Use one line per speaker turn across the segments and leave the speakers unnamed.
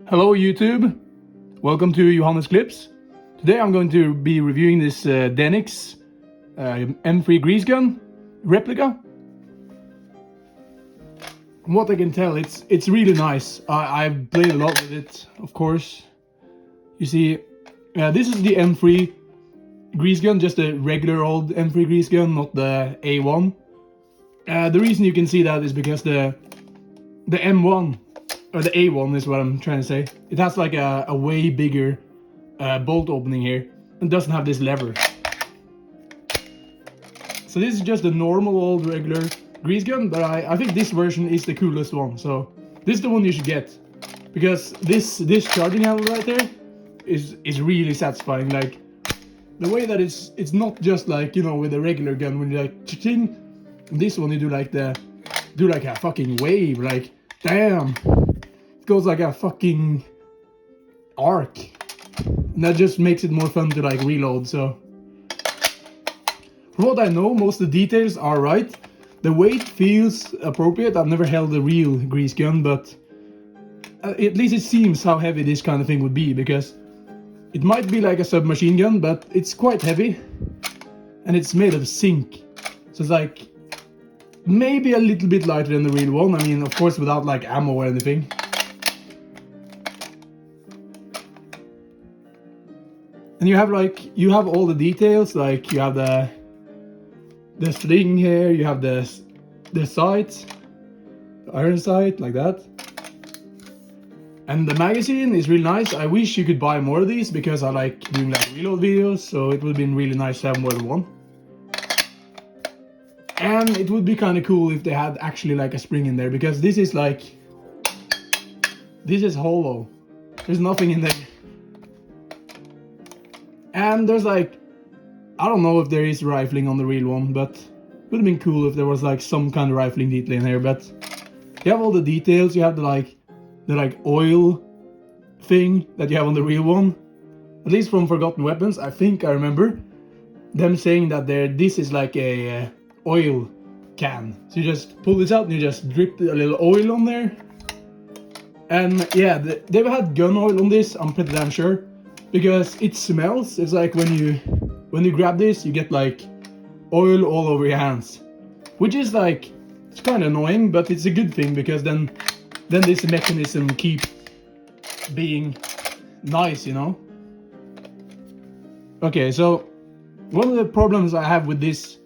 Hello YouTube, welcome to Johannes Clips. Today I'm going to be reviewing this Denix M3 grease gun replica. From what I can tell, it's really nice. I've played a lot with it, of course. You see, this is the M3 grease gun, just a regular old M3 grease gun, not the A1. The reason you can see that is because the M1 or the A1 is what I'm trying to say. It has like a way bigger bolt opening here and doesn't have this lever. So this is just a normal old regular grease gun, but I think this version is the coolest one. So this is the one you should get, because this charging handle right there is really satisfying. Like the way that it's not just like, you know, with a regular gun when you like ching. This one you do like a fucking wave, like damn. Goes like a fucking arc, and that just makes it more fun to like reload. So from what I know, most of the details are right. The weight feels appropriate. I've never held a real grease gun, but at least it seems how heavy this kind of thing would be, because it might be like a submachine gun, but it's quite heavy and it's made of zinc, so it's like maybe a little bit lighter than the real one. I mean, of course, without like ammo or anything. And you have all the details, like you have the sling here, you have the sights, the iron sight, like that. And the magazine is really nice. I wish you could buy more of these, because I like doing like reload videos, so it would have been really nice to have more than one. And it would be kind of cool if they had actually like a spring in there, because this is hollow. There's nothing in there. And there's like, I don't know if there is rifling on the real one, but it would have been cool if there was like some kind of rifling detail in here. But you have all the details. You have the oil thing that you have on the real one. At least from Forgotten Weapons, I think I remember them saying that this is like a oil can. So you just pull this out and you just drip a little oil on there. And yeah, they've had gun oil on this, I'm pretty damn sure. Because it smells. It's like when you grab this, you get like oil all over your hands, which is like, it's kind of annoying, but it's a good thing, because then this mechanism keeps being nice, you know. Okay, so one of the problems I have with this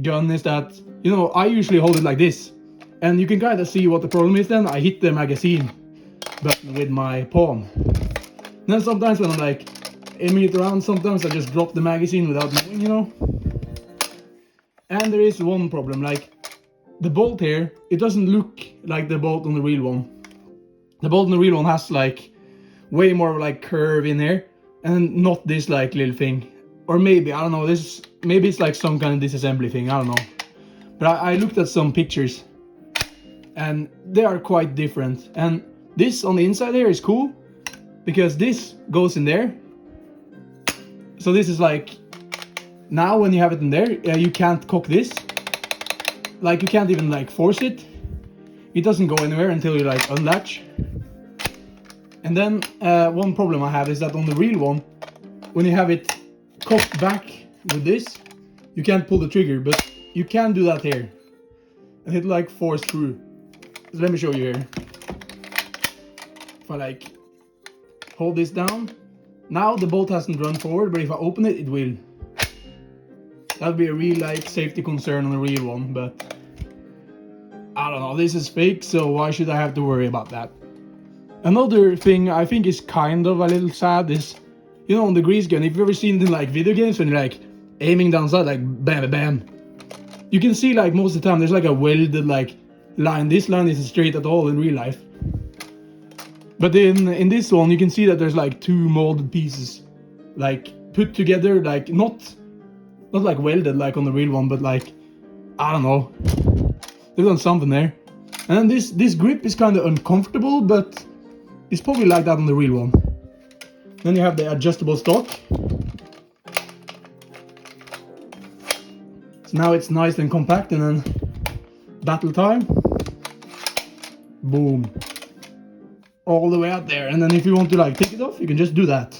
gun is that, you know, I usually hold it like this, and you can kind of see what the problem is. Then I hit the magazine button with my palm. Then sometimes when I'm like aiming it around, sometimes I just drop the magazine without knowing, you know. And there is one problem, like the bolt here, it doesn't look like the bolt on the real one. The bolt on the real one has like way more like curve in there, and not this like little thing. Or maybe, I don't know, maybe it's like some kind of disassembly thing, I don't know. But I looked at some pictures and they are quite different. And this on the inside here is cool, because this goes in there. So this is like, now when you have it in there, you can't cock this. Like you can't even like force it. It doesn't go anywhere until you like unlatch. And then one problem I have is that on the real one, when you have it cocked back with this, you can't pull the trigger, but you can do that here. And it like force through. So let me show you here. If I like hold this down, now the bolt hasn't run forward, but if I open it, it will. That would be a real like safety concern on the real one, but I don't know, this is fake, so why should I have to worry about that? Another thing I think is kind of a little sad is, you know, on the grease gun, if you've ever seen it in like video games when you're like aiming down sight, like bam bam, you can see like most of the time there's like a welded like line. This line isn't straight at all in real life. But in this one, you can see that there's like two molded pieces, like put together, like not like welded like on the real one, but like, I don't know, they've done something there. And then this grip is kind of uncomfortable, but it's probably like that on the real one. Then you have the adjustable stock. So now it's nice and compact, and then battle time. Boom. all the way out there, and then if you want to like take it off, you can just do that.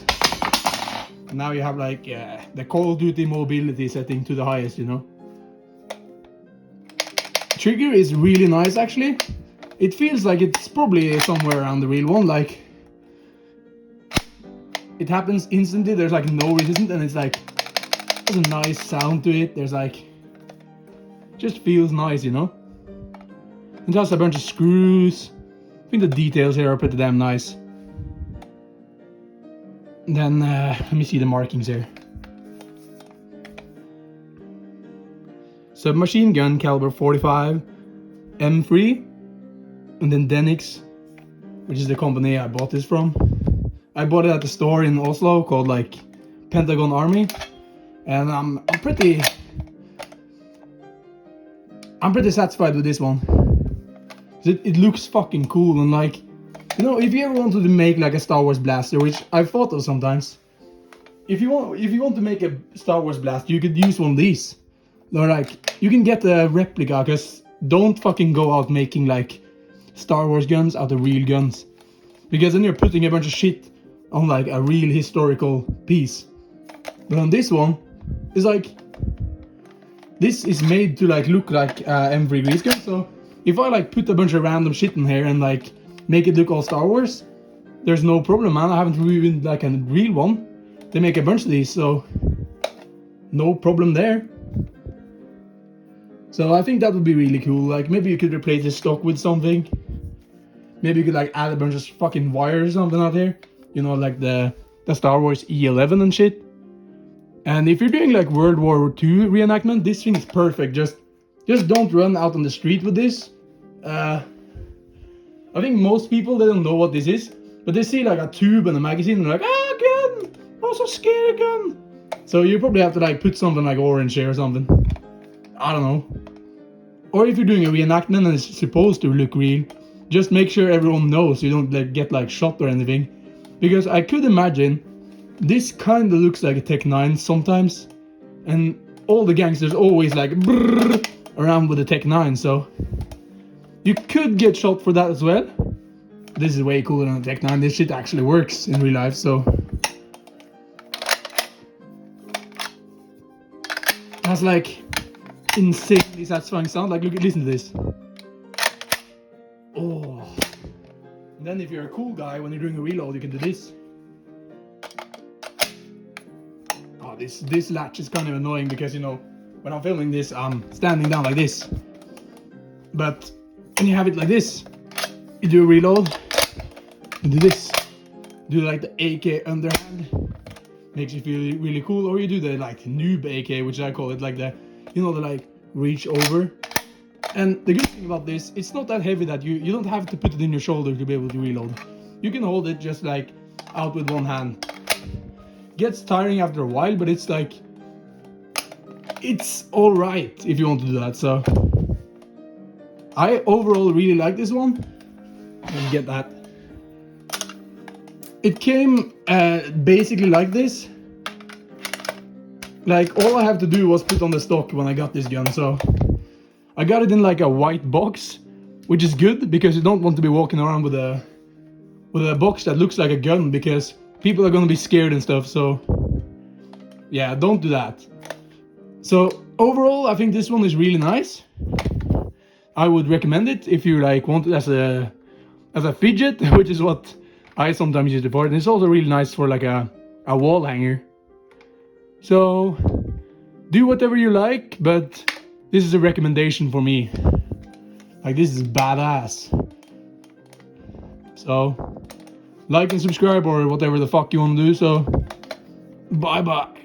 And now you have like the Call of Duty mobility setting to the highest, you know. Trigger is really nice actually. It feels like it's probably somewhere around the real one, like it happens instantly, there's like no resistance, and it's like, there's a nice sound to it, there's like, just feels nice, you know. It has a bunch of screws. I think the details here are pretty damn nice. And then, let me see the markings here. Submachine gun caliber 45, M3, and then Denix, which is the company I bought this from. I bought it at the store in Oslo called like Pentagon Army, and I'm pretty satisfied with this one. It looks fucking cool, and like, you know, if you ever wanted to make like a Star Wars blaster, which I've thought of sometimes, if you want to make a Star Wars blaster, you could use one of these. Or like, you can get a replica, because don't fucking go out making like Star Wars guns out of real guns, because then you're putting a bunch of shit on like a real historical piece. But on this one, it's like, this is made to like look like M3 grease gun. So if I like put a bunch of random shit in here and like make it look all Star Wars, there's no problem, man. I haven't ruined like a real one. They make a bunch of these, so no problem there. So I think that would be really cool. Like, maybe you could replace the stock with something. Maybe you could like add a bunch of fucking wires or something out here. You know, like the Star Wars E11 and shit. And if you're doing like World War II reenactment, this thing is perfect. Just don't run out on the street with this. I think most people, they don't know what this is, but they see like a tube and a magazine and they're like, ah, gun! Oh, so scary gun! So you probably have to like put something like orange here or something. I don't know. Or if you're doing a reenactment and it's supposed to look real, just make sure everyone knows so you don't like, get like shot or anything. Because I could imagine this kind of looks like a Tech 9 sometimes, and all the gangsters always like brrr around with the Tech 9, so you could get shot for that as well. This is way cooler than the Tech 9. This shit actually works in real life, so that's like insanely satisfying sound. Like, listen to this. Oh. And then if you're a cool guy, when you're doing a reload, you can do this. Oh, this latch is kind of annoying because, you know, when I'm filming this, I'm standing down like this. But when you have it like this, you do a reload, you do this. Do like the AK underhand. Makes you feel really cool. Or you do the like noob AK, which I call it, like the, you know, the like reach over. And the good thing about this, it's not that heavy that you don't have to put it in your shoulder to be able to reload. You can hold it just like out with one hand. Gets tiring after a while, but it's like, it's alright if you want to do that. So I overall really like this one. Let me get that. It came basically like this. Like, all I have to do was put on the stock when I got this gun, so I got it in like a white box, which is good because you don't want to be walking around with a box that looks like a gun, because people are gonna be scared and stuff. So yeah, don't do that. So overall, I think this one is really nice. I would recommend it if you like want it as a fidget, which is what I sometimes use it for. And it's also really nice for like a wall hanger. So do whatever you like, but this is a recommendation for me. Like, this is badass. So like and subscribe or whatever the fuck you want to do. So bye bye.